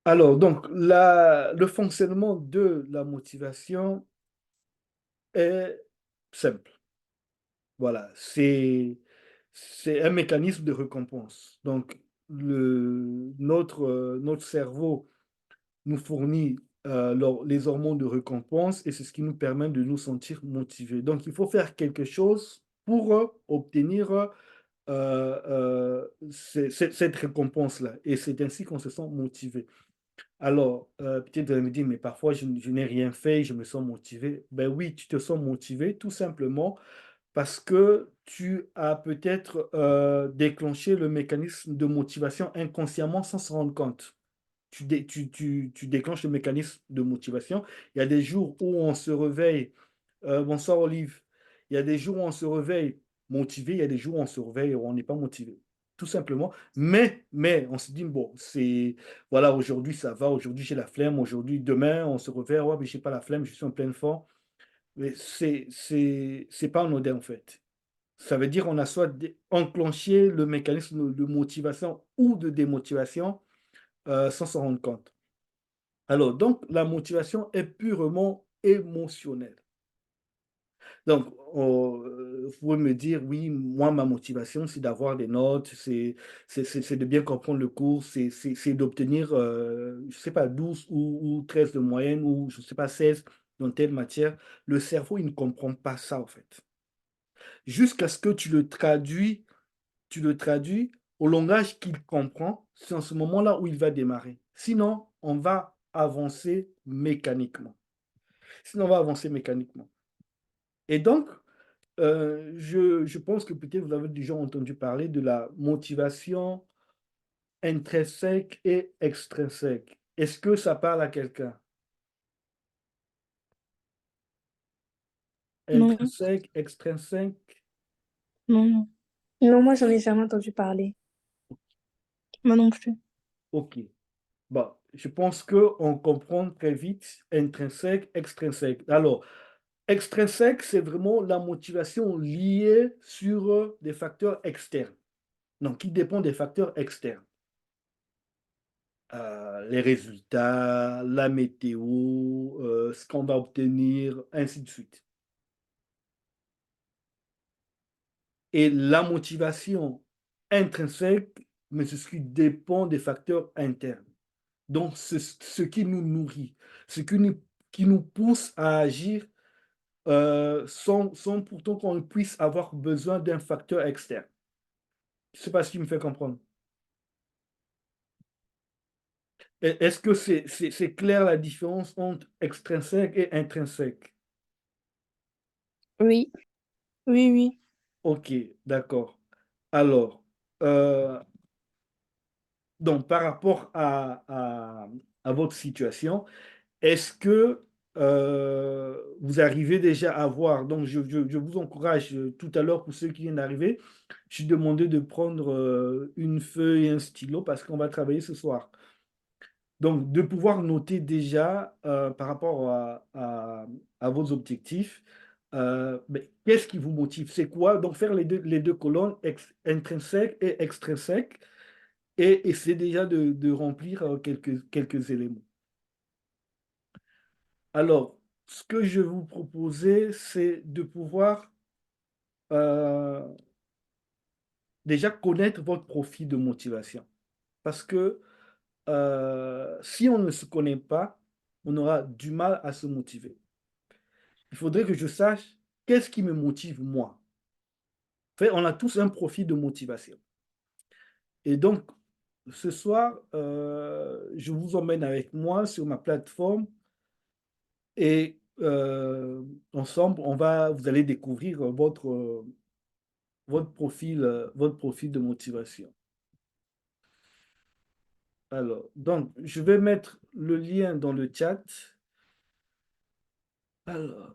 Alors, donc, le fonctionnement de la motivation est simple. Voilà, c'est un mécanisme de récompense. Donc, notre cerveau nous fournit les hormones de récompense et c'est ce qui nous permet de nous sentir motivés. Donc, il faut faire quelque chose pour obtenir cette récompense-là. Et c'est ainsi qu'on se sent motivé. Alors, peut-être vous allez me dire, mais parfois je n'ai rien fait, je me sens motivé. Ben oui, tu te sens motivé tout simplement parce que tu as peut-être déclenché le mécanisme de motivation inconsciemment sans se rendre compte. Tu déclenches le mécanisme de motivation. Il y a des jours où on se réveille, bonsoir Olive, il y a des jours où on se réveille motivé, il y a des jours où on se réveille et on n'est pas motivé. Tout simplement. Mais, on se dit, bon, voilà, aujourd'hui ça va, aujourd'hui j'ai la flemme, aujourd'hui, demain on se réveille, ouais, mais j'ai pas la flemme, je suis en pleine forme. Mais c'est pas anodin en fait. Ça veut dire qu'on a soit enclenché le mécanisme de motivation ou de démotivation sans s'en rendre compte. Alors, donc, la motivation est purement émotionnelle. Donc, vous pouvez me dire, oui, moi, ma motivation, c'est d'avoir des notes, c'est de bien comprendre le cours, c'est d'obtenir, je ne sais pas, 12 ou 13 de moyenne, ou je ne sais pas, 16 dans telle matière. Le cerveau, il ne comprend pas ça, en fait. Jusqu'à ce que tu le traduis au langage qu'il comprend, c'est en ce moment-là où il va démarrer. Sinon, on va avancer mécaniquement. Sinon, on va avancer mécaniquement. Et donc, je pense que peut-être vous avez déjà entendu parler de la motivation intrinsèque et extrinsèque. Est-ce que ça parle à quelqu'un? Non, Intrinsèque, extrinsèque? non, non. Non, moi, j'en ai jamais entendu parler. Moi non plus. OK. Bon, je pense qu'on comprend très vite intrinsèque, extrinsèque. Alors, extrinsèque, c'est vraiment la motivation liée sur des facteurs externes, donc qui dépend des facteurs externes. Les résultats, la météo, ce qu'on va obtenir, ainsi de suite. Et la motivation intrinsèque, mais c'est ce qui dépend des facteurs internes. Donc, c'est ce qui nous nourrit, ce qui nous pousse à agir sans pourtant qu'on puisse avoir besoin d'un facteur externe. Je ne sais pas si tu me fais comprendre. Est-ce que c'est clair la différence entre extrinsèque et intrinsèque? Oui, oui, oui. Ok, d'accord. Alors, euh, donc par rapport à votre situation, est-ce que vous arrivez déjà à voir, donc je vous encourage tout à l'heure pour ceux qui viennent d'arriver, je demandé de prendre une feuille et un stylo parce qu'on va travailler ce soir. Donc, de pouvoir noter déjà par rapport à vos objectifs, mais qu'est-ce qui vous motive? C'est quoi? Donc, faire les deux colonnes, intrinsèques et extrinsèques, et essayer déjà de remplir quelques éléments. Alors, ce que je vais vous proposer, c'est de pouvoir euh, déjà connaître votre profil de motivation. Parce que si on ne se connaît pas, on aura du mal à se motiver. Il faudrait que je sache qu'est-ce qui me motive moi. En fait, on a tous un profil de motivation. Et donc, ce soir, je vous emmène avec moi sur ma plateforme et ensemble, vous allez découvrir votre profil de motivation. Alors, donc, je vais mettre le lien dans le chat. Alors,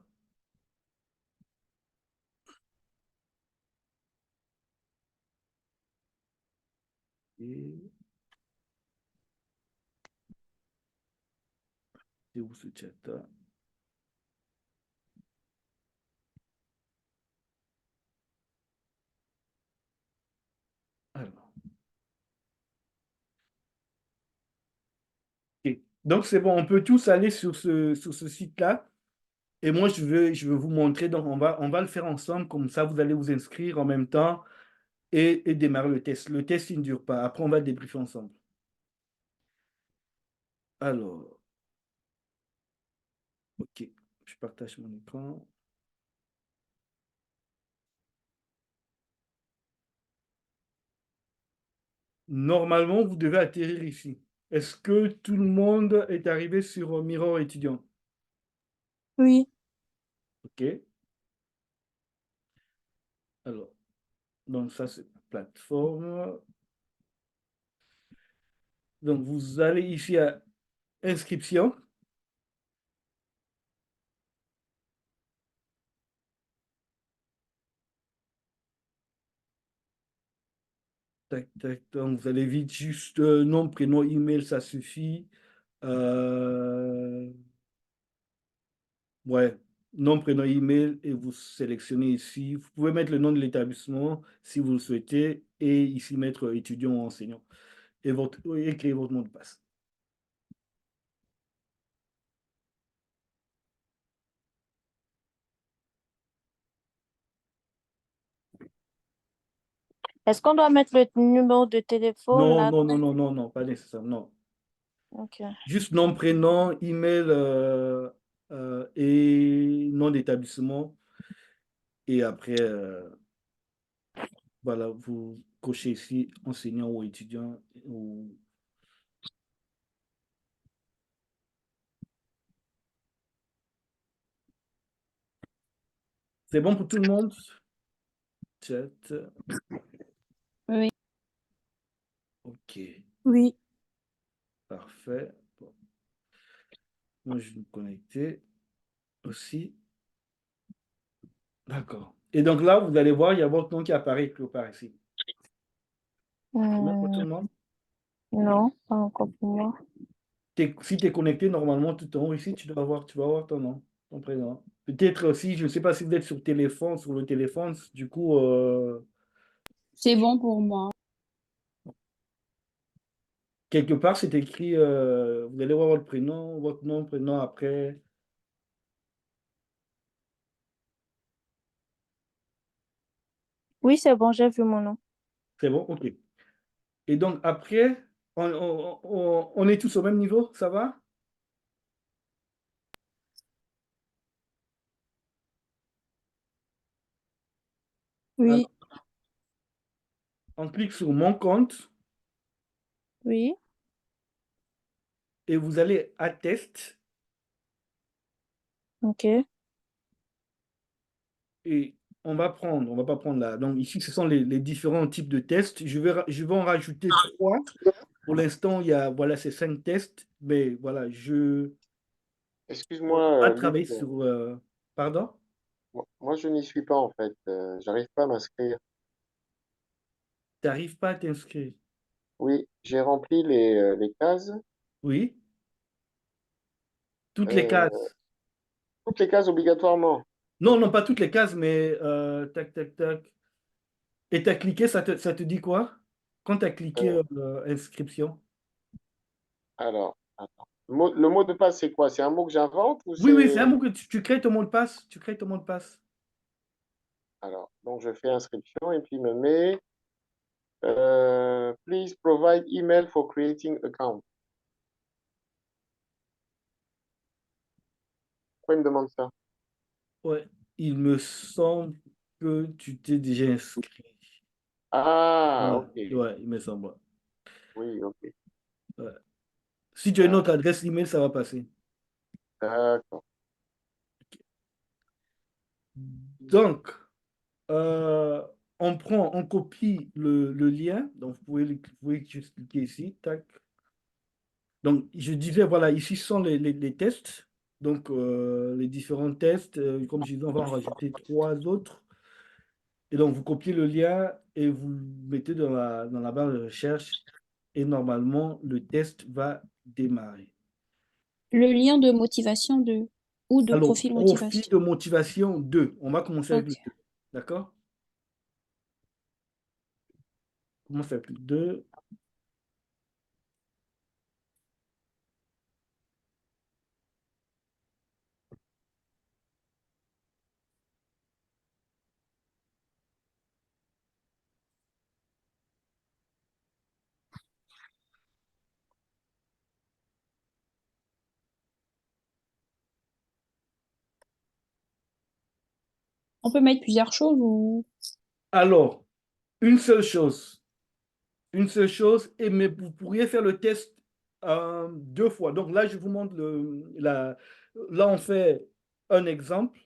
et c'est où ce chat-là? Alors, ok. Donc, c'est bon, on peut tous aller sur ce site-là. Et moi, je vais vous montrer. Donc, on va le faire ensemble. Comme ça, vous allez vous inscrire en même temps et démarrer le test. Le test, il ne dure pas. Après, on va débriefer ensemble. Alors, OK. Je partage mon écran. Normalement, vous devez atterrir ici. Est-ce que tout le monde est arrivé sur Mirror étudiant? Oui, OK. Alors, donc ça, c'est la plateforme. Donc, vous allez ici à inscription. Tac, tac, donc vous allez vite, juste nom, prénom, email, ça suffit. Euh, ouais, nom, prénom, email, et vous sélectionnez ici. Vous pouvez mettre le nom de l'établissement si vous le souhaitez, et ici mettre étudiant ou enseignant, et créer votre mot de passe. Est-ce qu'on doit mettre le numéro de téléphone, Non, là? non, non, non, non, non, pas nécessaire, non. Ok. Juste nom, prénom, email et nom d'établissement. Et après, voilà, vous cochez ici enseignant ou étudiant. C'est bon pour tout le monde? Chat. Oui. OK, oui. parfait. Bon, moi, je vais me connecter aussi. D'accord. Et donc là, vous allez voir, il y a votre nom qui apparaît quelque part ici. C'est bon pour tout Hmm, le monde? non, pas encore pour moi. Si tu es connecté, normalement, tout en haut ici, tu vas voir ton nom, ton prénom. Peut-être aussi, je ne sais pas si vous êtes sur le téléphone, du coup, C'est bon pour moi. quelque part, c'est écrit, vous allez voir votre nom, prénom après. Oui, c'est bon, j'ai vu mon nom. C'est bon? OK. Et donc après, on est tous au même niveau, ça va? Alors, Oui, on clique sur mon compte Oui. et vous allez à test Ok. et on va pas prendre là. Donc ici, ce sont les différents types de tests. Je vais en rajouter trois. Pour l'instant, il y a, voilà, ces cinq tests, mais voilà, on Excuse-moi, va Luc, travailler sur, pardon? moi je n'y suis pas en fait, j'arrive pas à m'inscrire. Tu n'arrives pas à t'inscrire. Oui, j'ai rempli les cases, Oui, toutes les euh, cases. toutes les cases obligatoirement. Non, non, pas toutes les cases, mais tac, tac, tac. Et tu as cliqué, ça te dit quoi? Quand tu as cliqué Euh, inscription? alors, attends. Le mot de passe, c'est quoi? C'est un mot que j'invente ou Oui, oui, c'est un c'est... mot que tu crées ton mot de passe. Tu crées ton mot de passe. Alors, donc je fais inscription et puis il me met Please provide email for creating account. Pourquoi il me demande ça? Ouais, il me semble que tu t'es déjà inscrit. Ah, Ouais, ok. ouais, il me semble. Oui, ok. Ouais. Si tu as une Ah, autre adresse email, ça va passer. d'accord. Donc, euh, on copie le lien. Donc, vous pouvez juste cliquer ici. Tac. Donc, je disais, voilà, ici sont les tests. Donc, les différents tests. Comme je disais, on va en rajouter trois autres. Et donc, vous copiez le lien et vous le mettez dans la barre de recherche. Et normalement, le test va démarrer. Le lien de motivation de ou de Alors, profil profil motivation. de motivation 2. On va commencer avec Ok. le 2. D'accord? On commence avec le 2. On peut mettre plusieurs choses ou... Alors, une seule chose. Une seule chose, mais vous pourriez faire le test deux fois. Donc là, je vous montre là, on fait un exemple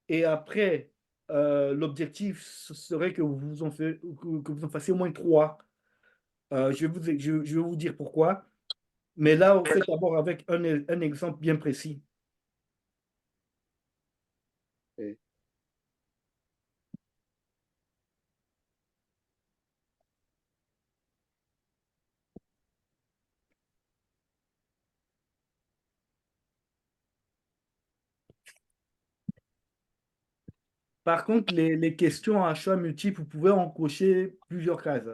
et après, l'objectif ce serait que que vous en fassiez au moins trois. Je vais vous dire pourquoi. Mais là, on fait d'abord avec un exemple bien précis. Et Par contre, les questions à choix multiples, vous pouvez en cocher plusieurs cases.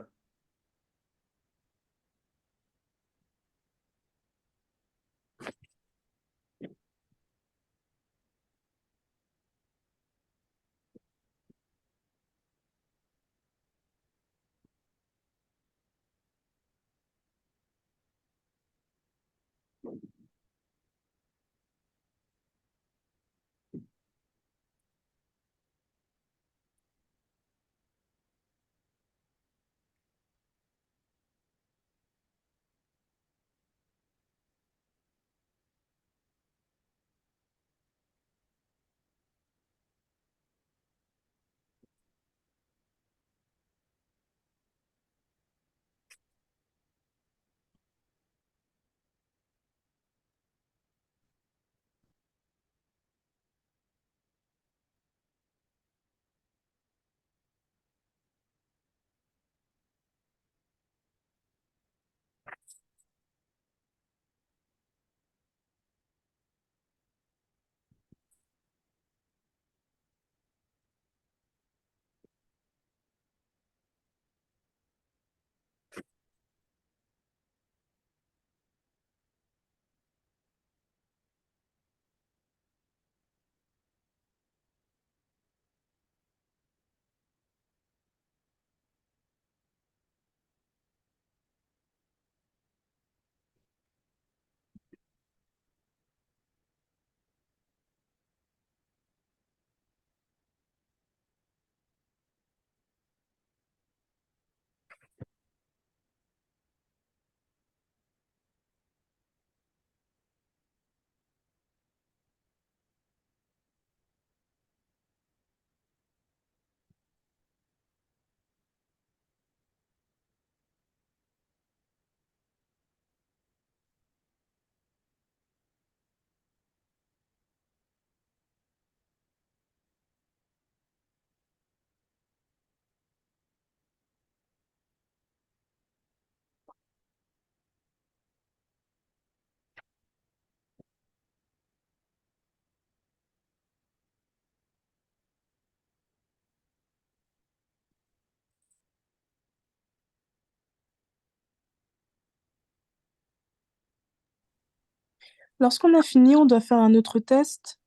Lorsqu'on a fini, on doit faire un autre test.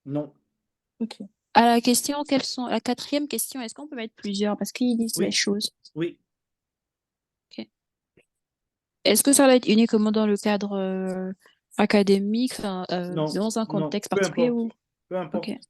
Non. Ok. À la question, quelles sont... La quatrième question, est-ce qu'on peut mettre plusieurs? Parce qu'ils disent les Oui, choses. oui. Ok. Est-ce que ça va être uniquement dans le cadre académique, enfin, Non, dans un non. contexte Peu particulier importe. ou... Peu Ok. importe.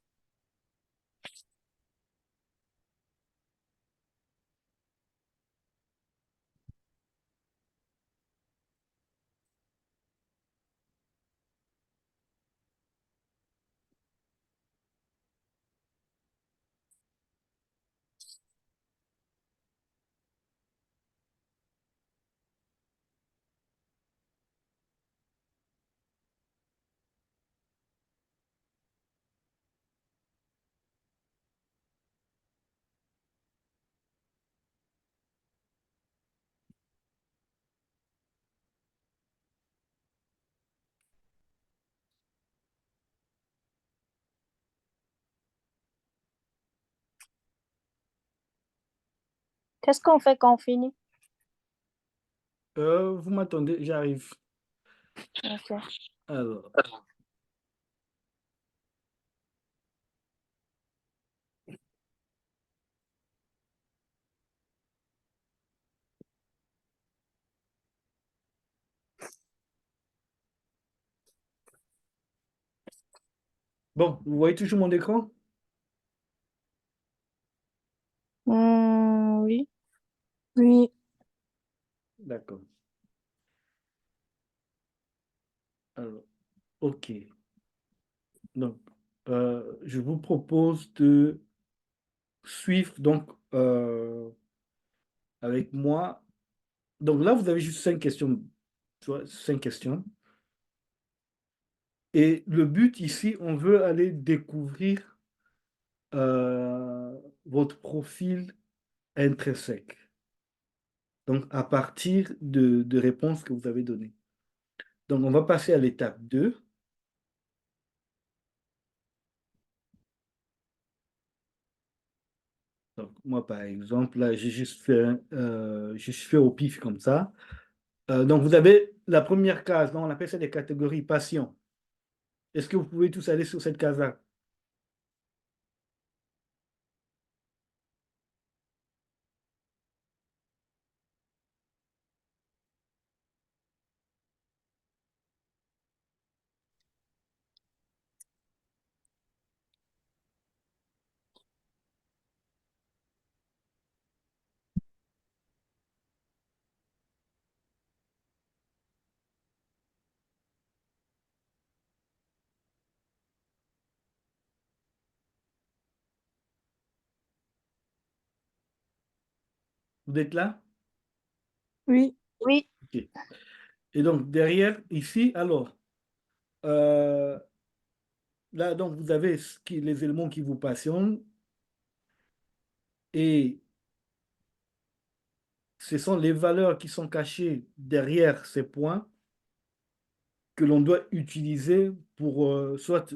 Qu'est-ce qu'on fait quand on finit? Vous m'attendez, j'arrive. Ok. Alors, bon, vous voyez toujours mon écran? D'accord. Alors, OK. Donc, je vous propose de suivre donc avec moi. Donc là, vous avez juste 5 questions, tu vois, 5 questions. Et le but ici, on veut aller découvrir votre profil intrinsèque. Donc, à partir de réponses que vous avez données. Donc, on va passer à l'étape 2. Donc, moi, par exemple, là, j'ai juste fait au pif comme ça. Donc, vous avez la première case, donc on appelle ça des catégories passion. Est-ce que vous pouvez tous aller sur cette case-là? Vous êtes là? Oui. Oui. OK. Et donc, derrière, ici, alors, euh, là, donc, vous avez les éléments qui vous passionnent et ce sont les valeurs qui sont cachées derrière ces points que l'on doit utiliser pour soit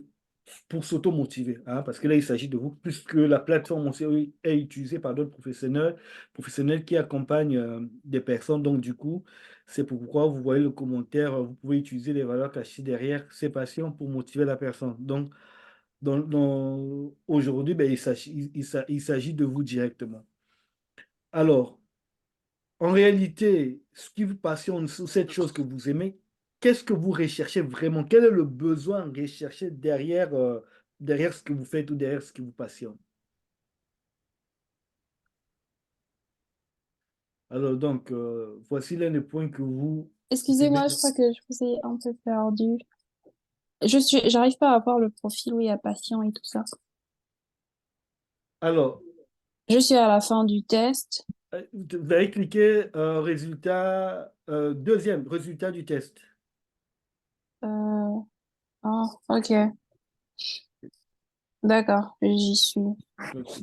pour s'auto-motiver, hein, parce que là, il s'agit de vous, puisque la plateforme aussi est utilisée par d'autres professionnels qui accompagnent des personnes. Donc, du coup, c'est pourquoi vous voyez le commentaire, vous pouvez utiliser les valeurs cachées derrière ces passions pour motiver la personne. Donc, aujourd'hui, ben, il s'agit de vous directement. Alors, en réalité, ce qui vous passionne, cette chose que vous aimez, qu'est-ce que vous recherchez vraiment? Quel est le besoin recherché derrière, derrière ce que vous faites ou derrière ce qui vous passionne? Alors, donc, voici l'un des points que vous aimez. Excusez-moi, je crois que je vous ai un peu perdu. J'arrive pas à voir le profil où il y a patient et tout ça. Alors, Je suis à la fin du test. vous avez cliqué résultat, deuxième résultat du test. Euh, Ah, ok. D'accord, j'y suis. Ok.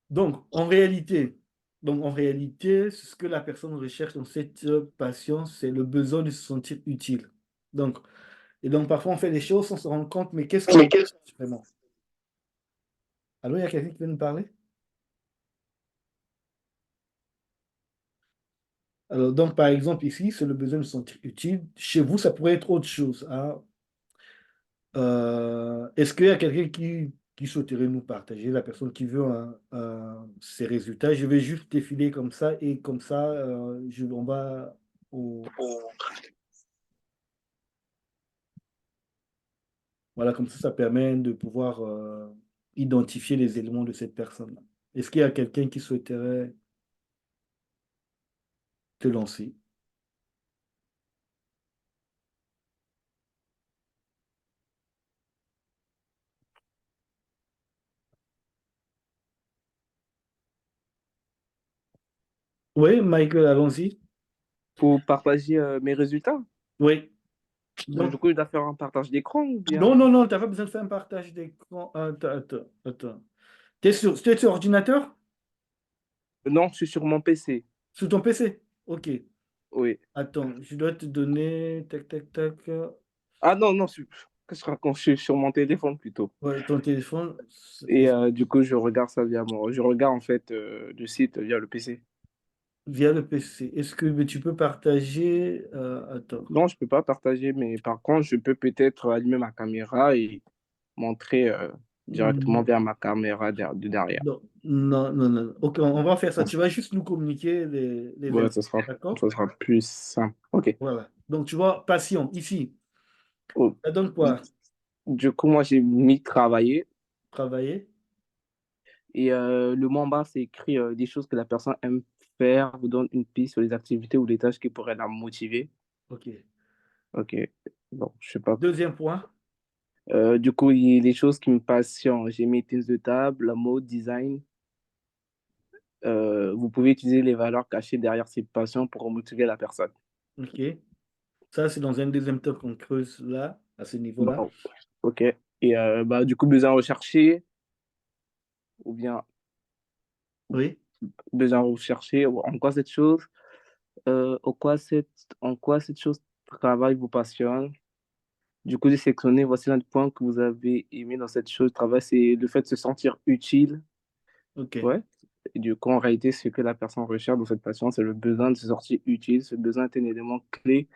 Donc, en réalité, ce que la personne recherche dans cette passion, c'est le besoin de se sentir utile. Donc, et donc, parfois, on fait des choses sans se rendre compte, mais qu'est-ce qu'on recherche vraiment? Allô, il y a quelqu'un qui veut nous parler? Alors, donc, par exemple, ici, c'est le besoin de se sentir utile. Chez vous, ça pourrait être autre chose, hein. Est-ce qu'il y a quelqu'un qui souhaiterait nous partager, la personne qui veut ses résultats? Je vais juste défiler comme ça et comme ça, on va au... Voilà, comme ça permet de pouvoir identifier les éléments de cette personne-là. Est-ce qu'il y a quelqu'un qui souhaiterait te lancer? Oui, Michael, allons-y. Pour partager mes résultats. Oui. Donc, Donc, du coup, je dois faire un partage d'écran ou non, bien... non, non, tu n'as pas besoin de faire un partage d'écran. Attends. T'es sur ordinateur? Non, je suis sur mon PC. Sur ton PC? OK. Oui. Attends, je dois te donner. Tac, tac, tac. Ah non, non, qu'est-ce que je raconte? Je suis sur mon téléphone plutôt. Ouais, ton téléphone. Et du coup, je regarde ça via mon... Je regarde en fait le site via le PC. Via le PC. Est-ce que mais tu peux partager. Attends. Non, je peux pas partager, mais par contre, je peux peut-être allumer ma caméra et montrer directement Hmm, vers ma caméra de derrière. non, non, non, non. OK, on va faire ça. Tu vas juste nous communiquer les Ouais, infos. D'accord? ça sera plus simple. Ok. Voilà. Donc, tu vois, passion, ici. Oh. Ça donne quoi? Du coup, moi, j'ai mis travailler. Travailler. Et le moins bas, c'est écrit des choses que la personne aime faire, vous donne une piste sur les activités ou les tâches qui pourraient la motiver. OK. Ok, bon, je sais pas. Deuxième point. Du coup, il y a les choses qui me passionnent. J'ai mis tennis de table, la mode, design. Vous pouvez utiliser les valeurs cachées derrière ces passions pour motiver la personne. OK. Ça, c'est dans un deuxième top qu'on creuse là, à ce niveau-là. Bon, ok. Et bah, du coup, besoin recherché, ou bien Oui. besoin recherché, en quoi cette chose, en quoi cette chose travail vous passionne. Du coup, j'ai sélectionné, voici l'un des points que vous avez aimé dans cette chose travail, c'est le fait de se sentir utile. OK. Ouais. Et du coup, en réalité, ce que la personne recherche dans cette passion, c'est le besoin de se sentir utile. Ce besoin est un élément clé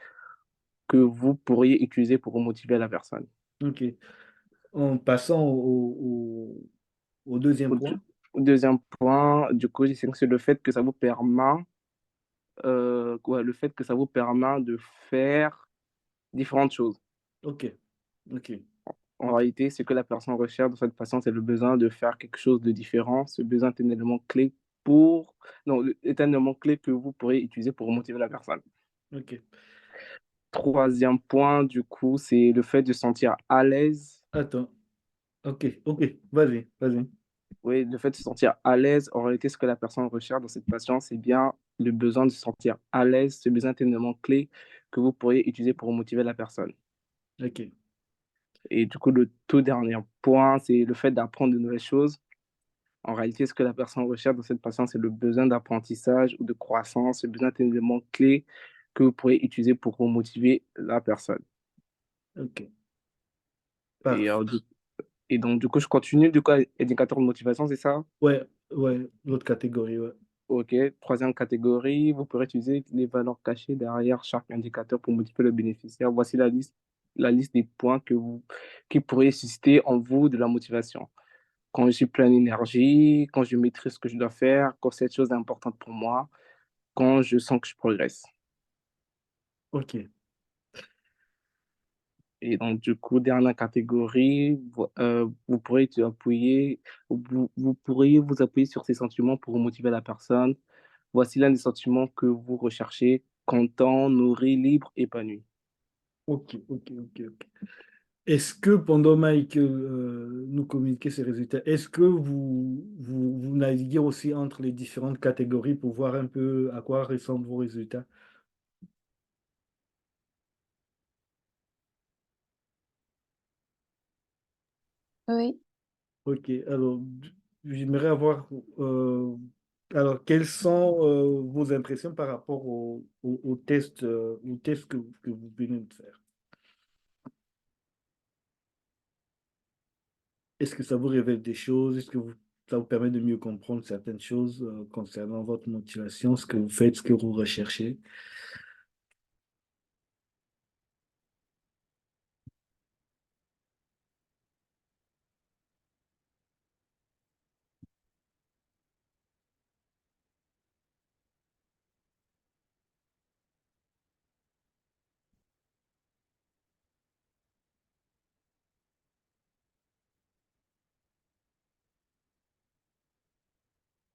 que vous pourriez utiliser pour motiver la personne. OK. En passant au deuxième Au, point. au deuxième point, du coup, c'est le fait que ça vous permet, le fait que ça vous permet de faire différentes choses. OK. OK. En OK. réalité, ce que la personne recherche dans cette passion, c'est le besoin de faire quelque chose de différent. Ce besoin est un élément clé pour, non, est un élément clé que vous pourrez utiliser pour motiver la personne. OK. Troisième point, du coup, c'est le fait de se sentir à l'aise. Attends. OK. OK. Vas-y. Vas-y. Oui, le fait de se sentir à l'aise. En réalité, ce que la personne recherche dans cette passion, c'est bien le besoin de se sentir à l'aise. Ce besoin est un élément clé que vous pourriez utiliser pour motiver la personne. OK. Et du coup, le tout dernier point, c'est le fait d'apprendre de nouvelles choses. En réalité, ce que la personne recherche dans cette passion, c'est le besoin d'apprentissage ou de croissance. Ce besoin est un élément clé que vous pourrez utiliser pour motiver la personne. OK. Et, Parfait. et donc, du coup, je continue. Du coup, indicateur de motivation, c'est ça? Ouais. Ouais. L'autre catégorie. Ouais. OK. Troisième catégorie, vous pourrez utiliser les valeurs cachées derrière chaque indicateur pour motiver le bénéficiaire. Voici la liste des points qui pourraient susciter en vous de la motivation. Quand je suis plein d'énergie, quand je maîtrise ce que je dois faire, quand cette chose est importante pour moi, quand je sens que je progresse. OK. Et donc, du coup, dernière catégorie, vous pourrez vous pourriez vous appuyer sur ces sentiments pour motiver la personne. Voici l'un des sentiments que vous recherchez, content, nourri, libre, épanoui. OK. OK. OK. OK. Est-ce que pendant Mike nous communiquait ces résultats, est-ce que vous naviguez aussi entre les différentes catégories pour voir un peu à quoi ressemblent vos résultats? Oui. Ok, alors j'aimerais avoir alors quelles sont vos impressions par rapport au test que vous venez de faire? Est-ce que ça vous révèle des choses? Ça vous permet de mieux comprendre certaines choses concernant votre motivation, ce que vous faites, ce que vous recherchez?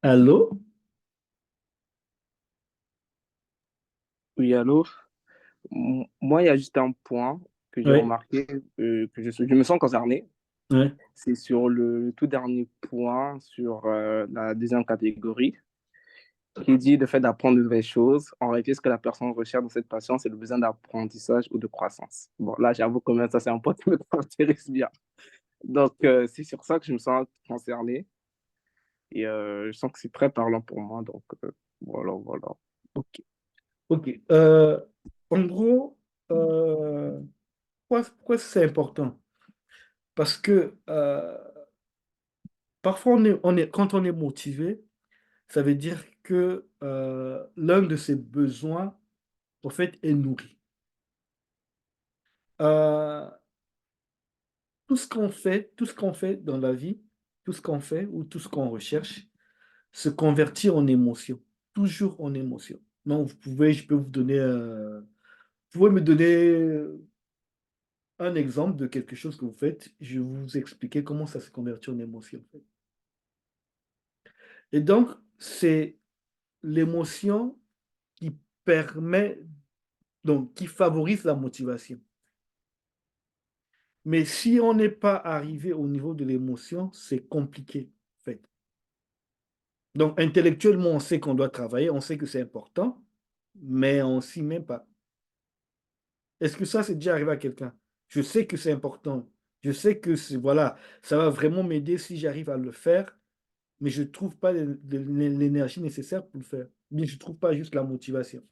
Allô? Oui, allô? Moi, il y a juste un point que j'ai Oui, remarqué, que je me sens concerné. oui. C'est sur le tout dernier point, sur la deuxième catégorie, qui dit le fait d'apprendre de nouvelles choses. En réalité, ce que la personne recherche dans cette passion, c'est le besoin d'apprentissage ou de croissance. Bon, là, j'avoue quand même, ça, c'est un point qui m'intéresse bien. Donc, c'est sur ça que je me sens concerné et je sens que c'est très parlant pour moi. Donc, voilà, voilà. Ok. Ok. En gros, euh, pourquoi c'est important? Parce que parfois, quand on est motivé, ça veut dire que l'un de ses besoins, en fait, est nourri. Euh, tout ce qu'on fait dans la vie, tout ce qu'on fait ou tout ce qu'on recherche, se convertit en émotion, toujours en émotion. Donc, je peux vous donner, vous pouvez me donner un exemple de quelque chose que vous faites, je vais vous expliquer comment ça se convertit en émotion, en fait. Et donc, c'est l'émotion qui permet, donc qui favorise la motivation. Mais si on n'est pas arrivé au niveau de l'émotion, c'est compliqué, en fait. Donc, intellectuellement, on sait qu'on doit travailler, on sait que c'est important, mais on s'y met pas. Est-ce que ça, c'est déjà arrivé à quelqu'un? Je sais que c'est important. Je sais que voilà, ça va vraiment m'aider si j'arrive à le faire, mais je ne trouve pas l'énergie nécessaire pour le faire. Bien, je ne trouve pas juste la motivation.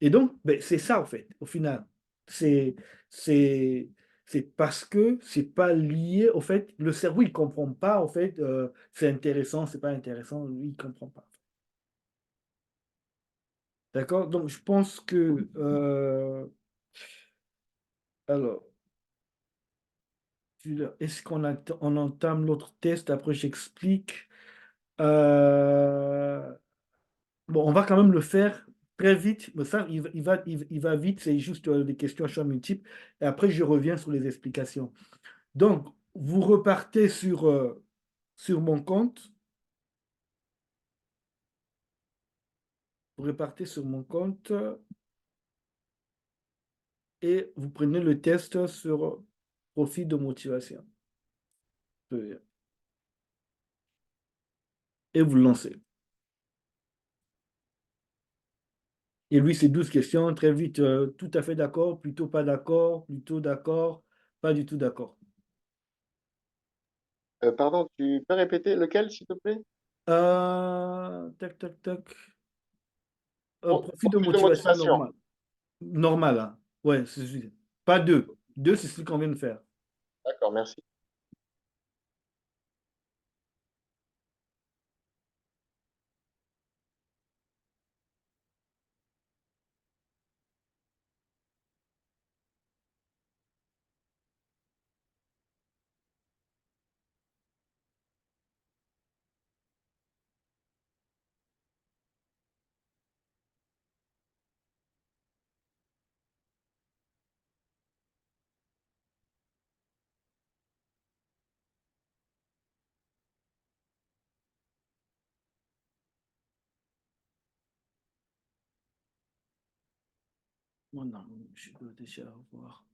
Et donc, ben, c'est ça, en fait, au final. C'est, c'est, c'est parce que c'est pas lié, au fait, le cerveau, il ne comprend pas, en fait, c'est intéressant, c'est pas intéressant, lui, il ne comprend pas. D'accord? Donc, je pense que, alors, est-ce qu'on entame l'autre test? Après, j'explique. Euh, Bon, on va quand même le faire très vite. Mais ça, il va vite. C'est juste des questions à choix multiples. Et après, je reviens sur les explications. Donc, vous repartez sur mon compte. Vous repartez sur mon compte et vous prenez le test sur profil de motivation. Et vous le lancez. Et lui, c'est 12 questions. Très vite, tout à fait d'accord, plutôt pas d'accord, plutôt d'accord, pas du tout d'accord. Pardon, tu peux répéter lequel, s'il te plaît? Tac, tac, tac. Profil de Profil de motivation motivation. normal. Normal, hein. Ouais, c'est celui. Pas deux. Deux, c'est ce qu'on vient de faire. D'accord, merci. Bon, non, je dois déjà avoir.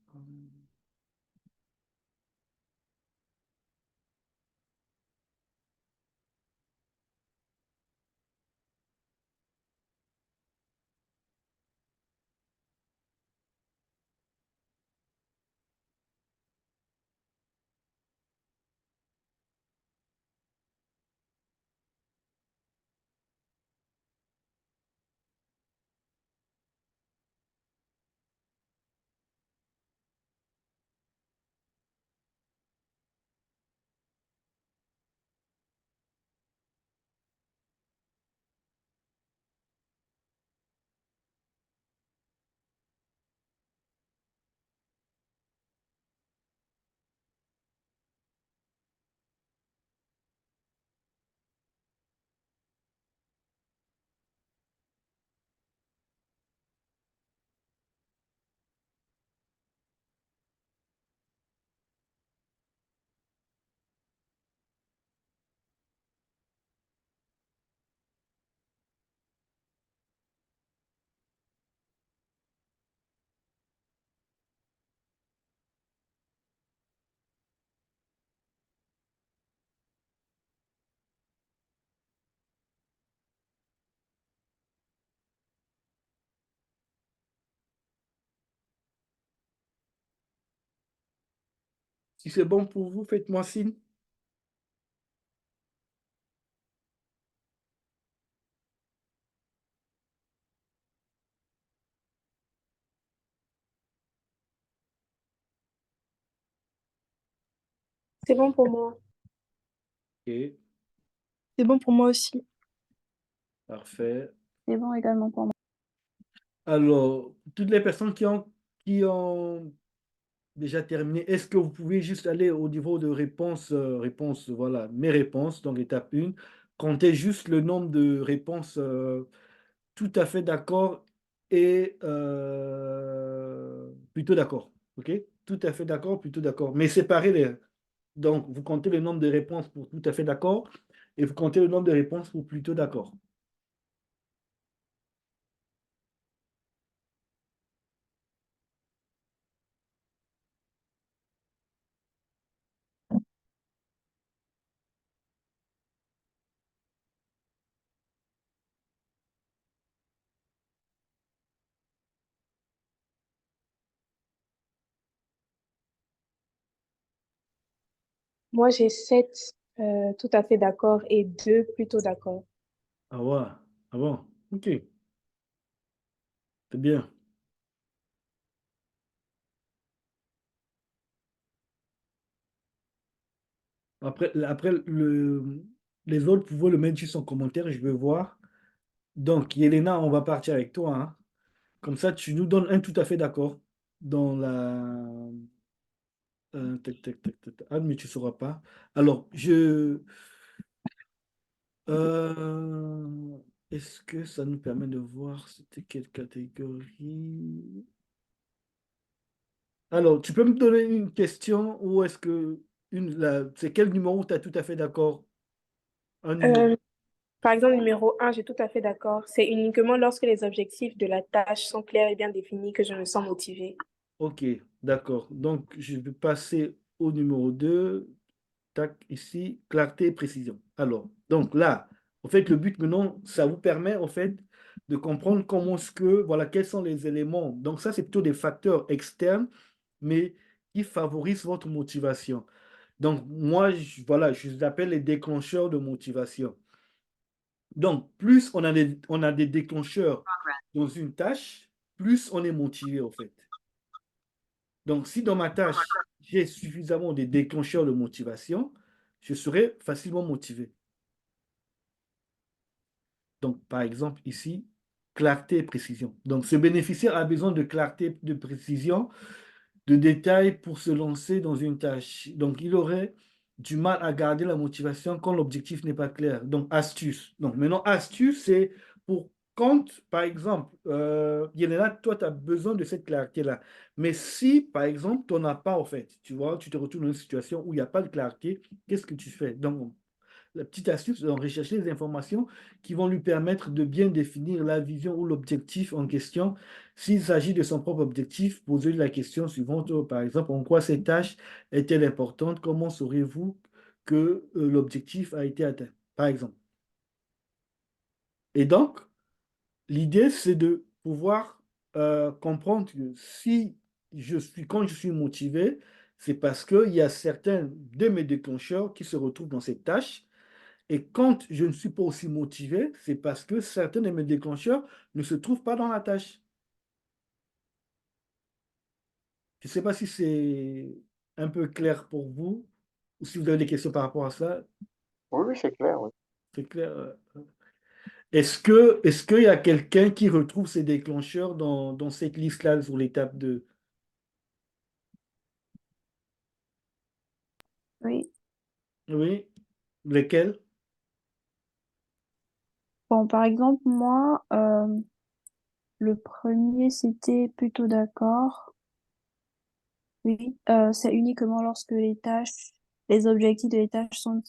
Si c'est bon pour vous, faites-moi signe. C'est bon pour moi. Ok, C'est bon pour moi aussi. parfait. C'est bon également pour moi. Alors, toutes les personnes qui ont déjà terminé, est-ce que vous pouvez juste aller au niveau de réponse, voilà, mes réponses, donc étape 1, comptez juste le nombre de réponses tout à fait d'accord et plutôt d'accord. OK? Tout à fait d'accord, plutôt d'accord. Mais séparez les. Donc, vous comptez le nombre de réponses pour tout à fait d'accord Et vous comptez le nombre de réponses pour plutôt d'accord. Moi, j'ai 7 tout à fait d'accord et 2 plutôt d'accord. Ah ouais, ah bon, ok, c'est bien. Après les autres, vous pouvez le mettre sur son commentaire, je vais voir. Donc, Yelena, on va partir avec toi, hein. Comme ça, tu nous donnes un tout à fait d'accord dans la... tac, tac, tac, tac, tac. Ah, mais tu ne sauras pas. Alors, euh, est-ce que ça nous permet de voir c'était quelle catégorie? Alors, tu peux me donner une question ou est-ce que c'est quel numéro tu as tout à fait d'accord? Un numéro. Euh, Par exemple, numéro 1, j'ai tout à fait d'accord. C'est uniquement lorsque les objectifs de la tâche sont clairs et bien définis que je me sens motivée. Ok, d'accord. Donc, je vais passer au numéro 2. Tac, ici, clarté et précision. Alors, donc là, en fait, le but maintenant, ça vous permet en fait de comprendre comment est-ce que, voilà, quels sont les éléments. Donc ça, c'est plutôt des facteurs externes, mais qui favorisent votre motivation. Donc moi, voilà, je les appelle les déclencheurs de motivation. Donc, plus on a des déclencheurs dans une tâche, plus on est motivé en fait. Donc, si dans ma tâche, j'ai suffisamment de déclencheurs de motivation, je serai facilement motivé. Donc, par exemple, ici, clarté et précision. Donc, ce bénéficiaire a besoin de clarté, de précision, de détails pour se lancer dans une tâche. Donc, il aurait du mal à garder la motivation quand l'objectif n'est pas clair. Donc, astuce. Donc, maintenant, astuce, c'est pour quand, par exemple, Yelena, toi, tu as besoin de cette clarté-là. Mais si, par exemple, tu n'en as pas, en fait, tu vois, tu te retrouves dans une situation où il n'y a pas de clarté, qu'est-ce que tu fais? Donc, la petite astuce, c'est de rechercher les informations qui vont lui permettre de bien définir la vision ou l'objectif en question. S'il s'agit de son propre objectif, posez la question suivante, par exemple, en quoi cette tâche est-elle importante? Comment saurez-vous que l'objectif a été atteint, par exemple? Et donc, l'idée, c'est de pouvoir comprendre que si quand je suis motivé, c'est parce qu'il y a certains de mes déclencheurs qui se retrouvent dans cette tâche. Et quand je ne suis pas aussi motivé, c'est parce que certains de mes déclencheurs ne se trouvent pas dans la tâche. Je ne sais pas si c'est un peu clair pour vous ou si vous avez des questions par rapport à ça. Oui, oui, c'est clair, oui. C'est clair. Est-ce qu'il y a quelqu'un qui retrouve ces déclencheurs dans cette liste-là sur l'étape 2? Oui. Oui. Lesquels? Bon, par exemple, moi, le premier, c'était plutôt d'accord. Oui, c'est uniquement lorsque les objectifs de les tâches sont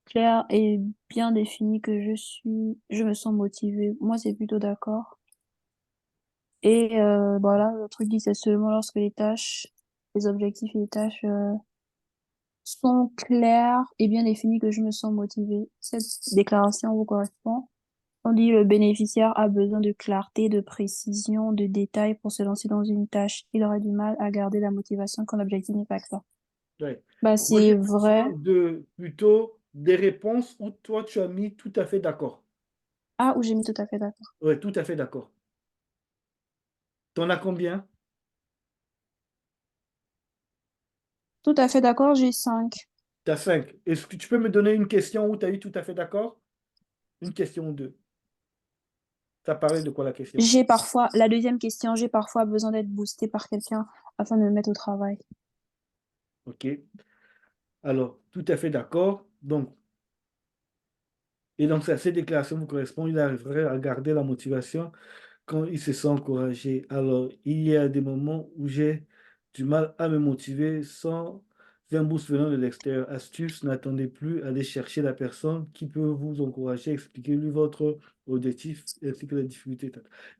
clairs et bien définis que je me sens motivée. Moi, c'est plutôt d'accord. Et voilà, le truc dit, c'est seulement lorsque les objectifs et les tâches sont clairs et bien définis que je me sens motivée. Cette déclaration vous correspond? On dit le bénéficiaire a besoin de clarté, de précision, de détails pour se lancer dans une tâche. Il aura du mal à garder la motivation quand l'objectif n'est pas clair. Ouais. Bah, Moi, c'est j'ai vrai. besoin de plutôt des réponses où toi, tu as mis tout à fait d'accord. Ah, où j'ai mis tout à fait d'accord. Oui, tout à fait d'accord. T'en as combien? Tout à fait d'accord, j'ai 5. Tu as 5. Est-ce que tu peux me donner une question où tu as eu tout à fait d'accord? Une question ou deux. Ça parlait de quoi la question? La deuxième question, j'ai parfois besoin d'être boosté par quelqu'un afin de me mettre au travail. OK. Alors, tout à fait d'accord. Donc, et donc, ces déclarations vous correspondent. Il arriverait à garder la motivation quand il se sent encouragé. Alors, il y a des moments où j'ai du mal à me motiver sans un boost venant de l'extérieur. Astuce, n'attendez plus, allez chercher la personne qui peut vous encourager, expliquez-lui votre objectif ainsi que les difficultés.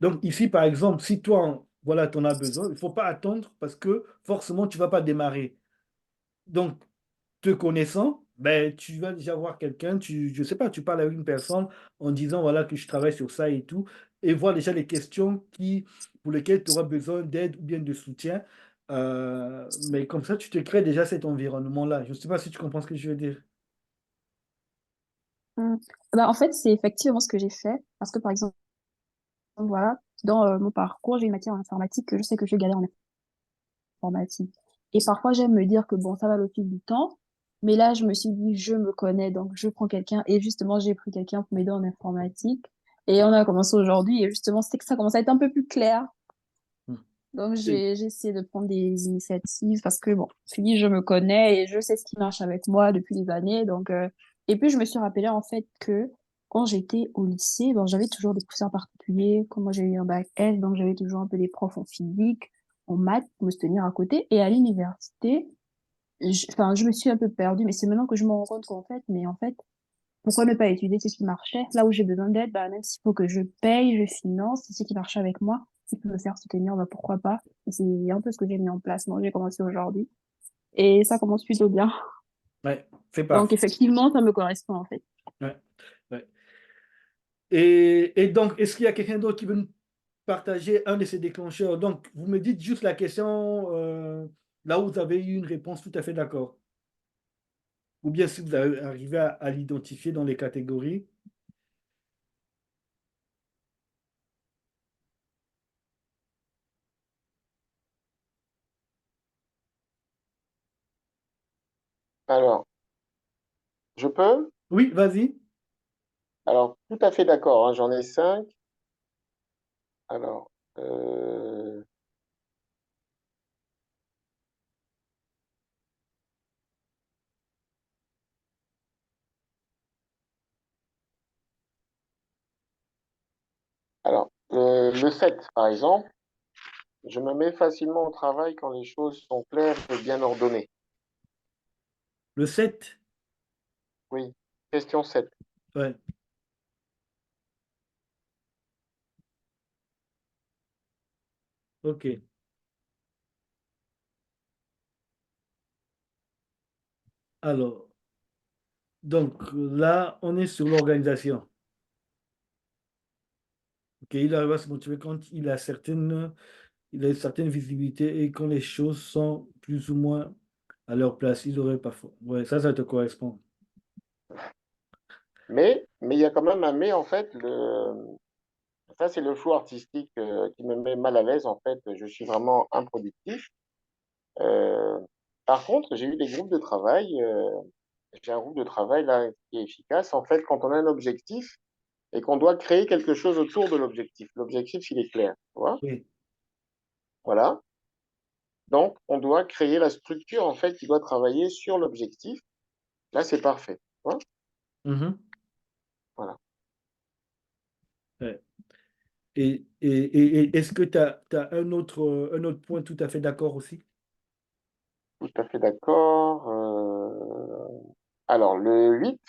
Donc ici, par exemple, si toi, voilà, tu en as besoin, il ne faut pas attendre parce que forcément, tu ne vas pas démarrer. Donc, te connaissant, ben, tu vas déjà voir quelqu'un, je sais pas, tu parles avec une personne en disant voilà que je travaille sur ça et tout, et voir déjà les questions pour lesquelles tu auras besoin d'aide ou bien de soutien. Mais comme ça, tu te crées déjà cet environnement-là. Je ne sais pas si tu comprends ce que je veux dire. Mm. Bah, en fait, c'est effectivement ce que j'ai fait. Parce que, par exemple, voilà, dans mon parcours, j'ai une matière en informatique que je sais que je galère en informatique. Et parfois, j'aime me dire que bon, ça va au fil du temps. Mais là, je me suis dit, je me connais, donc je prends quelqu'un. Et justement, j'ai pris quelqu'un pour m'aider en informatique. Et on a commencé aujourd'hui. Et justement, c'était que ça commence à être un peu plus clair. Hmm. Donc, Oui. j'ai essayé de prendre des initiatives parce que, bon, je me suis dit, je me connais et je sais ce qui marche avec moi depuis des années. Donc, et puis, je me suis rappelé en fait que quand j'étais au lycée, bon, j'avais toujours des pousseurs particuliers. Comme moi, j'ai eu un bac S, donc j'avais toujours un peu des profs en physique, en maths, pour me tenir à côté. Et à l'université, enfin, je me suis un peu perdue, mais c'est maintenant que je me rends compte qu'en fait, mais en fait, pourquoi ne pas étudier ce qui marchait? Là où j'ai besoin d'aide, bah, même s'il faut que je paye, je finance, c'est ce qui marche avec moi, qui peut me faire soutenir, bah, pourquoi pas? Et c'est un peu ce que j'ai mis en place. Moi, j'ai commencé aujourd'hui. Et ça commence plutôt bien. Ouais, c'est Donc, parfait. effectivement, ça me correspond, en fait. Ouais, ouais. Et donc, est-ce qu'il y a quelqu'un d'autre qui veut nous partager un de ces déclencheurs? Donc, vous me dites juste la question là où vous avez eu une réponse tout à fait d'accord. Ou bien si vous avez arrivé à l'identifier dans les catégories. Alors, je peux? Oui, vas-y. Alors, tout à fait d'accord, hein, j'en ai 5. Alors, euh, le 7, par exemple, je me mets facilement au travail quand les choses sont claires et bien ordonnées. Le 7. Oui, question 7. Ouais, ok. Alors, donc là, on est sur l'organisation. Ok, il arrive à se motiver quand il a une certaine visibilité et quand les choses sont plus ou moins à leur place. Il aurait parfois. Ouais, ça te correspond. Mais il y a quand même un mais, en fait, ça c'est le flou artistique qui me met mal à l'aise, en fait, je suis vraiment improductif. Euh, Par contre, j'ai un groupe de travail là qui est efficace, en fait, quand on a un objectif et qu'on doit créer quelque chose autour de l'objectif. L'objectif, il est clair, tu vois? Oui. Voilà. Donc, on doit créer la structure, en fait, qui doit travailler sur l'objectif. Là, c'est parfait, tu vois? Mhm. Voilà. Ouais. Et est-ce que tu as un autre point tout à fait d'accord aussi? Tout à fait d'accord. Alors, le 8,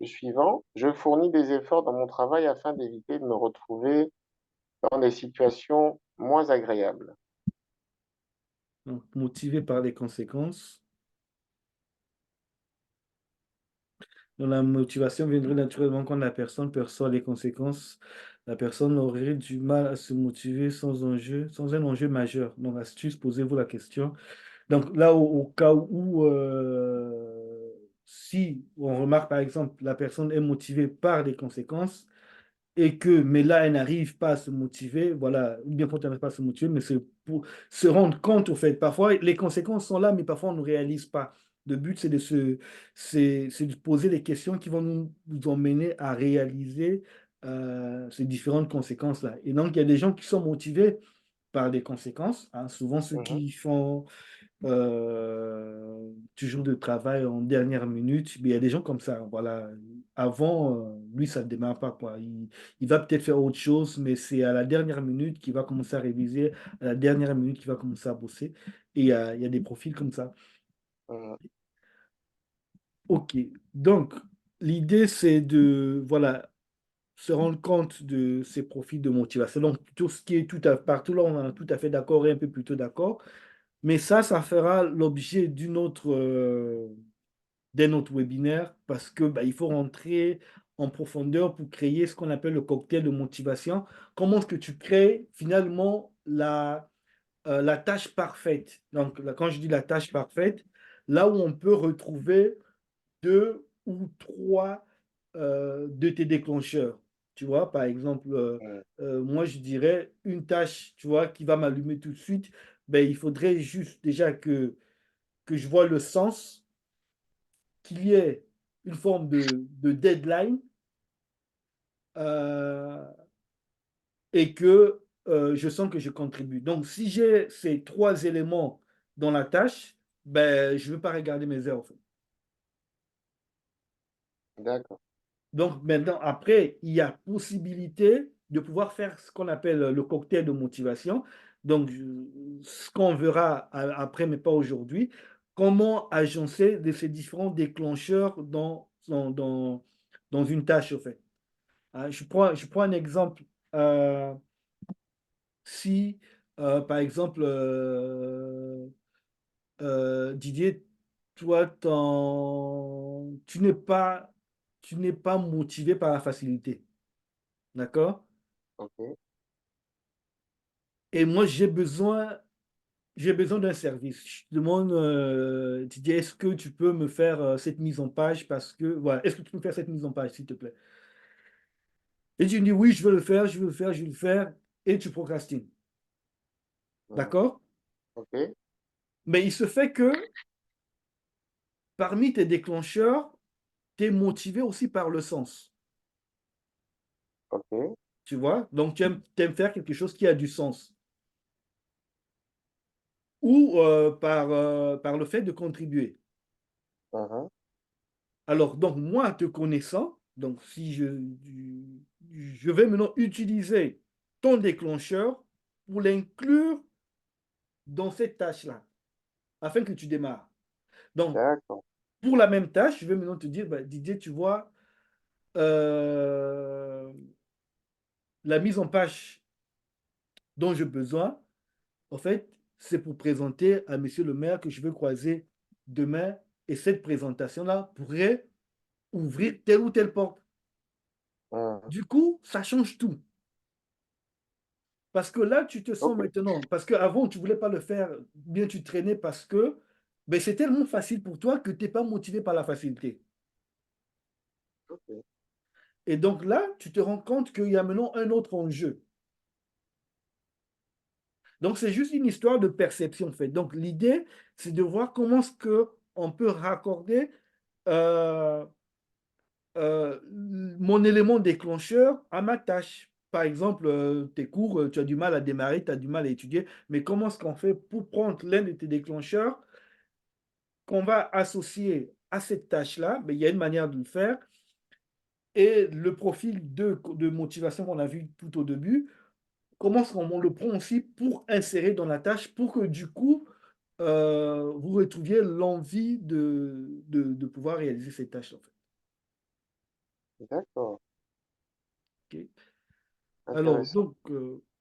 le suivant, je fournis des efforts dans mon travail afin d'éviter de me retrouver dans des situations moins agréables. Donc, motivé par les conséquences. Donc, la motivation viendrait naturellement quand la personne perçoit les conséquences. La personne aurait du mal à se motiver sans un enjeu majeur. Donc, astuce, posez-vous la question. Donc, là, au cas où, si on remarque par exemple, la personne est motivée par les conséquences, mais là, elle n'arrive pas à se motiver, voilà, ou bien quand elle n'arrive pas à se motiver, mais c'est pour se rendre compte, au fait. Parfois, les conséquences sont là, mais parfois, on ne réalise pas. Le but, c'est de poser les questions qui vont nous emmener à réaliser ces différentes conséquences-là. Et donc, il y a des gens qui sont motivés par des conséquences, hein, souvent ceux Mhm, qui font toujours de travail en dernière minute. Mais il y a des gens comme ça, voilà. Avant, lui, ça ne démarre pas, quoi. Il va peut-être faire autre chose, mais c'est à la dernière minute qu'il va commencer à réviser, à la dernière minute qu'il va commencer à bosser. Et il y a des profils comme ça. mhm. Ok. Donc, l'idée, c'est de, voilà, se rendre compte de ces profils de motivation. Donc, tout ce qui est tout à partout là, on est tout à fait d'accord et un peu plutôt d'accord. Mais ça fera l'objet d'un autre webinaire parce que bah, il faut rentrer en profondeur pour créer ce qu'on appelle le cocktail de motivation. Comment est-ce que tu crées finalement la tâche parfaite? Donc, là, quand je dis la tâche parfaite, là où on peut retrouver deux ou trois de tes déclencheurs. Tu vois, par exemple, Mm. moi, je dirais une tâche, tu vois, qui va m'allumer tout de suite. Ben, il faudrait juste déjà que je vois le sens, qu'il y ait une forme de deadline euh, et que je sens que je contribue. Donc, si j'ai ces trois éléments dans la tâche, ben, je ne veux pas regarder mes heures, en fait. D'accord. Donc maintenant, après, il y a possibilité de pouvoir faire ce qu'on appelle le cocktail de motivation. Donc, ce qu'on verra après, mais pas aujourd'hui, comment agencer ces différents déclencheurs dans une tâche, au fait. Hein, je prends un exemple. Euh, Si, par exemple, Didier, toi, tu n'es pas motivé par la facilité. D'accord? Ok. Et moi, j'ai besoin d'un service. Je te demande, Didier, est-ce que tu peux me faire cette mise en page parce que, voilà, est-ce que tu peux faire cette mise en page, s'il te plaît? Et tu me dis, oui, je veux le faire, je veux le faire, je veux le faire, et tu procrastines. Mm. D'accord? Ok. Mais il se fait que parmi tes déclencheurs, tu es motivé aussi par le sens. Ok. Tu vois? Donc, tu aimes faire quelque chose qui a du sens. Ou par le fait de contribuer. Mhm. Alors, donc, moi, te connaissant, donc si je vais maintenant utiliser ton déclencheur pour l'inclure dans cette tâche-là, afin que tu démarres. Donc, D'accord. pour la même tâche, je vais maintenant te dire, bah, Didier, tu vois, euh, la mise en page dont j'ai besoin, en fait, c'est pour présenter à Monsieur le maire que je veux croiser demain, et cette présentation-là pourrait ouvrir telle ou telle porte. Mhm. Du coup, ça change tout. Parce que là, tu te sens Ok. maintenant, parce qu'avant, tu ne voulais pas le faire, bien tu traînais parce que ben, c'est tellement facile pour toi que tu n'es pas motivé par la facilité. Ok. Et donc là, tu te rends compte qu'il y a maintenant un autre enjeu. Donc c'est juste une histoire de perception, en fait. Donc l'idée, c'est de voir comment est-ce qu'on peut raccorder euh, mon élément déclencheur à ma tâche. Par exemple, tes cours, tu as du mal à démarrer, tu as du mal à étudier, mais comment est-ce qu'on fait pour prendre l'un de tes déclencheurs qu'on va associer à cette tâche-là? Mais il y a une manière de le faire. Et le profil de motivation qu'on a vu tout au début, comment est-ce qu'on le prend aussi pour insérer dans la tâche pour que du coup, vous retrouviez l'envie de pouvoir réaliser cette tâche, en fait. D'accord. Ok. Alors, Intéressant. donc,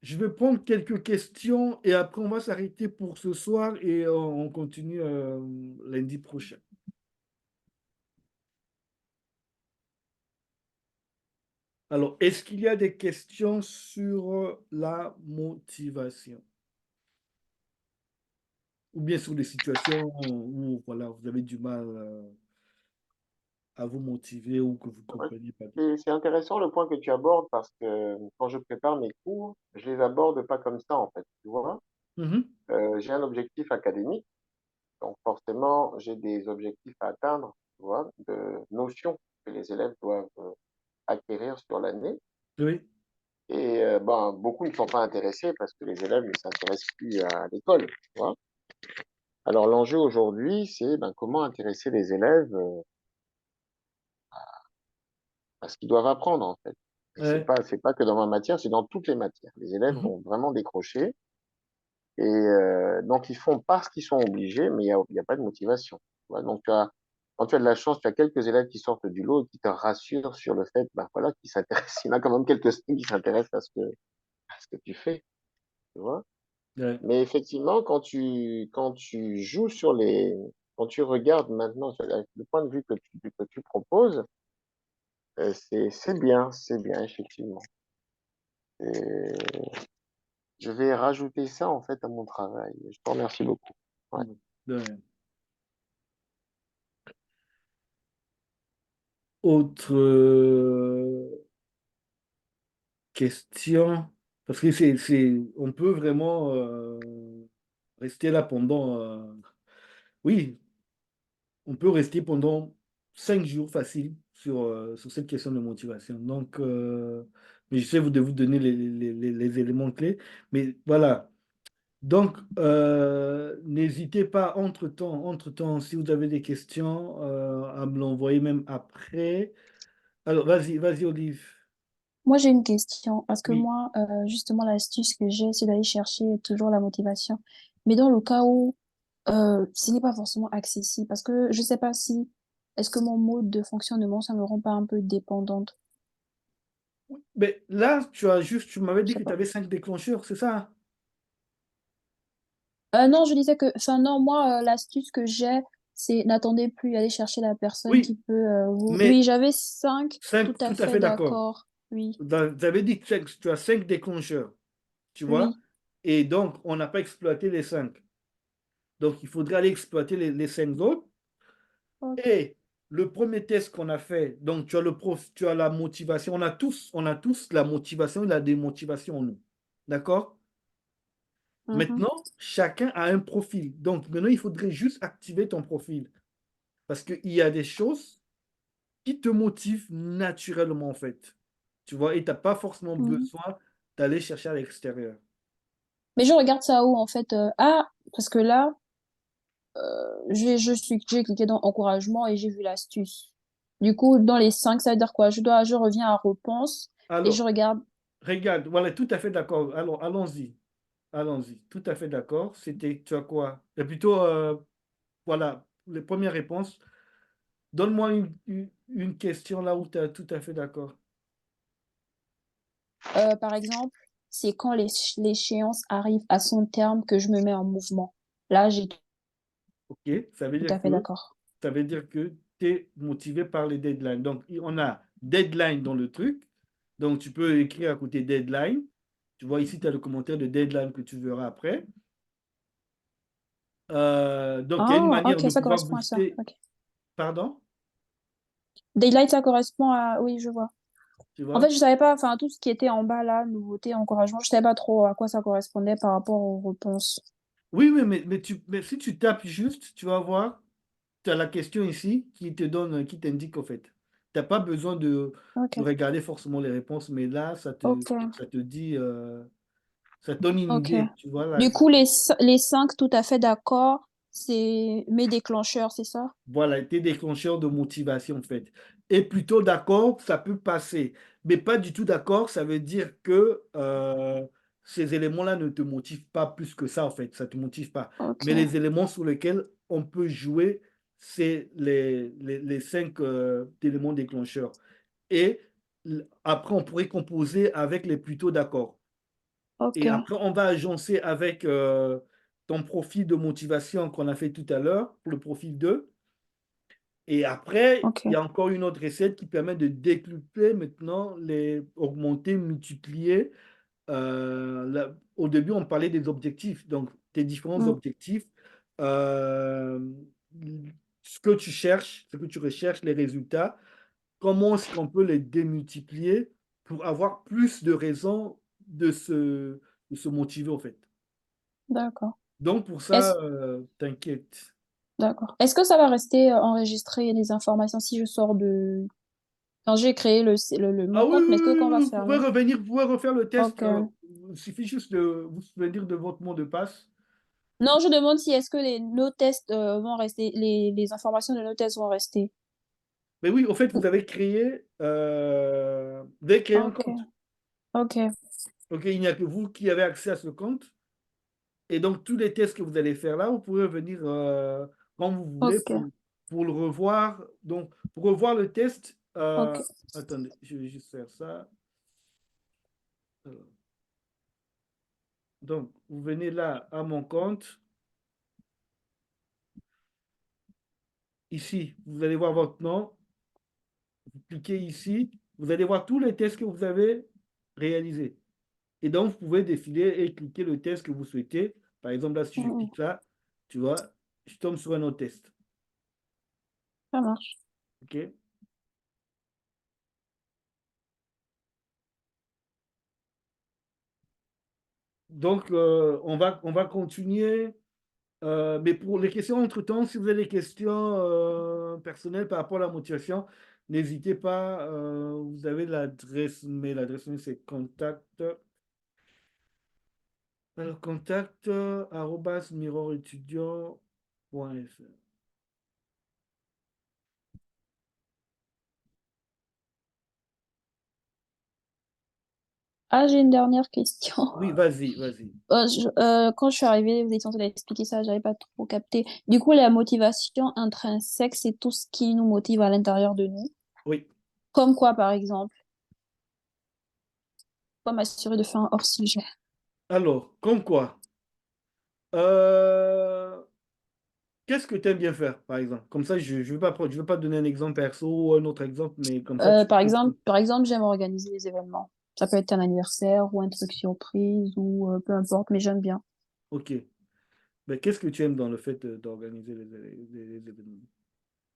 je vais prendre quelques questions et après, on va s'arrêter pour ce soir et on continue lundi prochain. Alors, est-ce qu'il y a des questions sur la motivation? Ou bien sur des situations où voilà, vous avez du mal à vous motiver ou que vous ne Ouais. comprenez pas bien? C'est intéressant le point que tu abordes parce que quand je prépare mes cours, je les aborde pas comme ça en fait. Tu vois, Mhm. j'ai un objectif académique, donc forcément j'ai des objectifs à atteindre, tu vois, de notions que les élèves doivent acquérir sur l'année. Oui. Et ben, beaucoup ne sont pas intéressés parce que les élèves ne s'intéressent plus à l'école. Tu vois. Alors l'enjeu aujourd'hui, c'est ben, comment intéresser les élèves à ce qu'ils doivent apprendre en fait. Et Ouais. c'est pas que dans ma matière, c'est dans toutes les matières. Les élèves Mhm. vont vraiment décrocher et donc ils font parce qu'ils sont obligés, mais il y a pas de motivation. Tu vois. Donc quand tu as de la chance, tu as quelques élèves qui sortent du lot et qui te rassurent sur le fait, bah voilà, qu'ils s'intéressent. Il y en a quand même quelques-uns qui s'intéressent à ce que tu fais, tu vois. Ouais. Mais effectivement, quand tu joues quand tu regardes maintenant avec le point de vue que tu proposes, c'est bien, effectivement. Et je vais rajouter ça, en fait, à mon travail. Je te remercie beaucoup. Ouais. Ouais. Autre question, parce que on peut vraiment rester là pendant, oui, on peut rester pendant 5 jours facile sur cette question de motivation. Donc, mais je sais vous de vous donner les éléments clés, mais voilà. Donc, n'hésitez pas entre-temps, si vous avez des questions, à me l'envoyer même après. Alors, vas-y, Olive. Moi, j'ai une question, parce que Oui. moi, justement, l'astuce que j'ai, c'est d'aller chercher toujours la motivation. Mais dans le cas où ce n'est pas forcément accessible, parce que je sais pas si, est-ce que mon mode de fonctionnement, ça me rend pas un peu dépendante? Mais là, tu m'avais Je dit sais que tu pas. avais 5 déclencheurs, c'est ça? Non, je disais que, enfin, non, moi, l'astuce que j'ai, c'est n'attendez plus, aller chercher la personne Oui, qui peut vous. Oui, mais j'avais 5, tout 5, à tout à fait fait d'accord. d'accord. Oui, Vous avez dit que tu as 5 déclencheurs, tu vois? oui, Et donc, on n'a pas exploité les 5. Donc, il faudrait aller exploiter les 5 autres. ok. Et le premier test qu'on a fait, donc tu as la motivation. On a tous la motivation et la démotivation en nous. D'accord? Mhm. Maintenant, chacun a un profil. Donc, maintenant, il faudrait juste activer ton profil. Parce qu'il y a des choses qui te motivent naturellement, en fait. Tu vois, et tu n'as pas forcément Mhm. besoin d'aller chercher à l'extérieur. Mais je regarde ça où, en fait? Ah, parce que là, j'ai cliqué dans encouragement et j'ai vu l'astuce. Du coup, dans les 5, ça veut dire quoi? Je reviens à Repense et je Alors, regarde. regarde, voilà, tout à fait d'accord. Alors, allons-y. Allons-y. Tout à fait d'accord. Tu as quoi? Et plutôt, voilà, les premières réponses. Donne-moi une question là où tu es tout à fait d'accord. Par exemple, c'est quand l'échéance arrive à son terme que je me mets en mouvement. Là, j'ai OK? Ça veut tout dire à fait que d'accord. tu es motivé par les deadlines. Donc, on a deadline dans le truc. Donc, tu peux écrire à côté deadline. Tu vois, ici, tu as le commentaire de deadline que tu verras après. Donc, il y a une Ah, manière ok, de ça pouvoir correspond à ça. booster. Ok. Pardon? Daylight, ça correspond à. Oui, je vois. Tu En fait, vois? je savais pas, enfin, tout ce qui était en bas là, nouveauté, encouragement, je savais pas trop à quoi ça correspondait par rapport aux réponses. Oui, oui, mais si tu tapes juste, tu vas voir, tu as la question ici qui te donne, qui t'indique en fait. Tu n'as pas besoin de Ok, regarder forcément les réponses, mais là, ok, ça te dit, ça te donne une ok. idée, tu vois là. Du coup, les 5, tout à fait d'accord, c'est mes déclencheurs, c'est ça? Voilà, tes déclencheurs de motivation, en fait. Et plutôt d'accord, ça peut passer. Mais pas du tout d'accord, ça veut dire que ces éléments-là ne te motivent pas plus que ça, en fait. Ça ne te motive pas. Ok, Mais les éléments sur lesquels on peut jouer, c'est les 5 éléments déclencheurs. Et après, on pourrait composer avec les plutôt d'accord. ok, Et après, on va agencer avec ton profil de motivation qu'on a fait tout à l'heure, pour le profil 2. Et après, il y ok. a encore une autre recette qui permet de décupler maintenant, augmenter, multiplier. Au début, on parlait des objectifs. Donc, tes différents Hmm, objectifs, euh, ce que tu cherches, ce que tu recherches, les résultats, comment est-ce qu'on peut les démultiplier pour avoir plus de raisons de se motiver, en fait. d'accord. Donc, pour ça, Est-ce, t'inquiète. d'accord. Est-ce que ça va rester enregistré les informations si je sors de... Quand j'ai créé Ah mon oui, compte, mais est-ce que oui, oui, quand on oui, va vous pouvez fermer? revenir, vous pouvez refaire le test. Ok. Il suffit juste de vous souvenir de votre mot de passe. Non, je demande si est-ce que nos tests vont rester, les informations de nos tests vont rester. Mais oui, au fait, vous avez créé un Ok, compte. ok, OK, il n'y a que vous qui avez accès à ce compte. Et donc, tous les tests que vous allez faire là, vous pouvez venir quand vous voulez ok, pour pour le revoir, donc pour revoir le test, Ok. attendez, je vais juste faire ça. Alors, donc, vous venez là à mon compte. Ici, vous allez voir votre nom. Vous cliquez ici. Vous allez voir tous les tests que vous avez réalisés. Et donc, vous pouvez défiler et cliquer le test que vous souhaitez. Par exemple, là, si je Mhm. clique là, tu vois, je tombe sur un autre test. Ça marche. OK? Donc, on va continuer. Mais pour les questions entre-temps, si vous avez des questions personnelles par rapport à la motivation, n'hésitez pas. Vous avez l'adresse mail. L'adresse mail, c'est contact. Alors, contact arobase miroretudiant.fr. Ah, j'ai une dernière question. Oui, vas-y, vas-y. Quand je suis arrivée, vous étiez censé expliquer ça, j'avais pas trop capté. Du coup, la motivation intrinsèque, c'est tout ce qui nous motive à l'intérieur de nous. Oui. Comme quoi, par exemple? Pas m'assurer de faire un hors-sujet. Alors, comme quoi? Euh, Qu'est-ce que tu aimes bien faire, par exemple? Comme ça, je ne je vais pas donner un exemple perso ou un autre exemple, mais comme ça, Par exemple, j'aime organiser des événements. Ça peut être un anniversaire ou un truc surprise ou peu importe, mais j'aime bien. OK. Mais qu'est-ce que tu aimes dans le fait d'organiser les événements?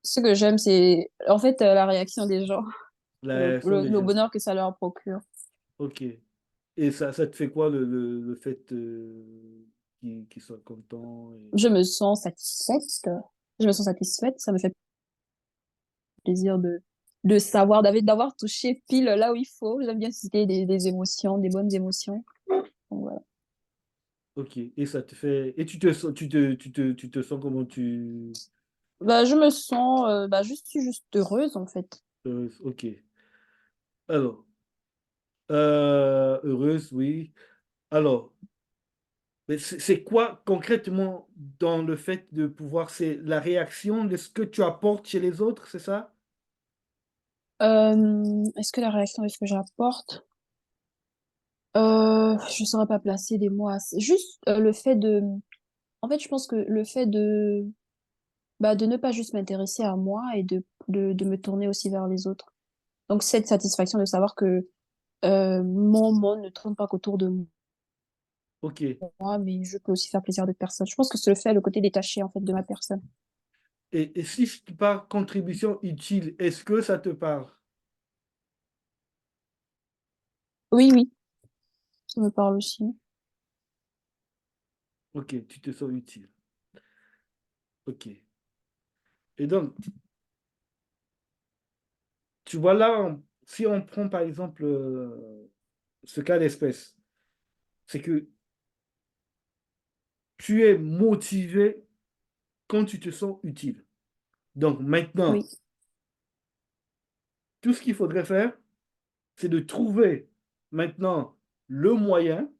Ce que j'aime, c'est en fait la réaction des gens, La réaction des le gens. bonheur que ça leur procure. OK. Et ça te fait quoi le fait qu'ils soient contents Je me sens satisfaite. Je me sens satisfaite. Ça me fait plaisir de savoir, d'avoir touché pile là où il faut. J'aime bien citer des émotions, des bonnes émotions. Donc, voilà. OK. Et ça te fait. Et tu te sens comment tu. Bah, je me sens je suis juste heureuse en fait. OK. Alors, heureuse, oui. Alors, mais c'est quoi concrètement dans le fait de pouvoir. C'est la réaction de ce que tu apportes chez les autres, c'est ça? Est-ce que la réaction est ce que j'apporte? Je ne saurais pas placer des mots. Juste le fait de. En fait, je pense que le fait de ne pas juste m'intéresser à moi et de me tourner aussi vers les autres. Donc, cette satisfaction de savoir que mon monde ne tourne pas qu'autour de OK. moi, mais je peux aussi faire plaisir à d'autres personnes. Je pense que c'est le côté détaché en fait de ma personne. Et si je te parle contribution utile, est-ce que ça te parle? Oui, oui, ça me parle aussi. OK, tu te sens utile. OK. Et donc, tu vois là, si on prend par exemple ce cas d'espèce, c'est que tu es motivé quand tu te sens utile. Donc Oui, maintenant, tout ce qu'il faudrait faire, c'est de trouver maintenant le moyen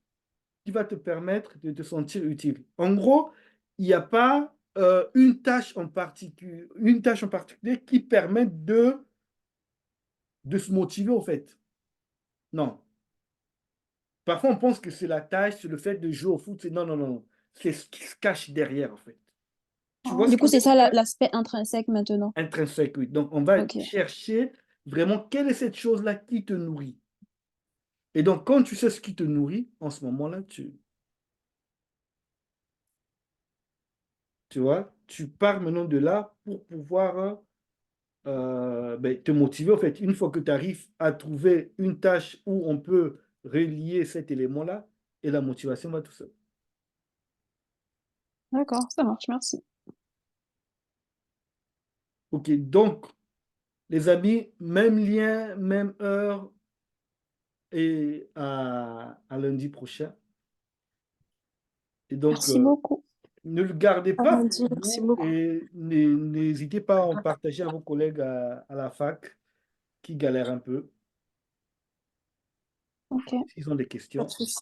qui va te permettre de te sentir utile. En gros, il n'y a pas une tâche en particulier qui permet de se motiver au fait. Non. Parfois, on pense que c'est la tâche, c'est le fait de jouer au foot. Non, non, non, non. C'est ce qui se cache derrière, en fait. Tu vois ce du que coup, je veux c'est ça dire? l'aspect intrinsèque maintenant. Intrinsèque, oui. Donc, on va Ok, chercher vraiment quelle est cette chose-là qui te nourrit. Et donc, quand tu sais ce qui te nourrit, en ce moment-là, tu vois, tu pars maintenant de là pour pouvoir te motiver. En fait, une fois que tu arrives à trouver une tâche où on peut relier cet élément-là, et la motivation va tout seul. d'accord, ça marche, merci. OK, donc, les amis, même lien, même heure et à lundi prochain. Et donc, Merci beaucoup. ne le gardez À pas lundi, pour merci vous beaucoup. et n'hésitez pas à en partager à vos collègues à la fac qui galèrent un peu, Ok, s'ils ont des Pas de questions. souci.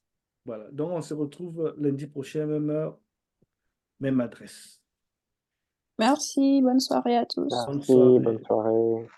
Voilà, donc on se retrouve lundi prochain, même heure, même adresse. Merci, bonne soirée à tous. Bonne Merci, bonne soirée. soirée.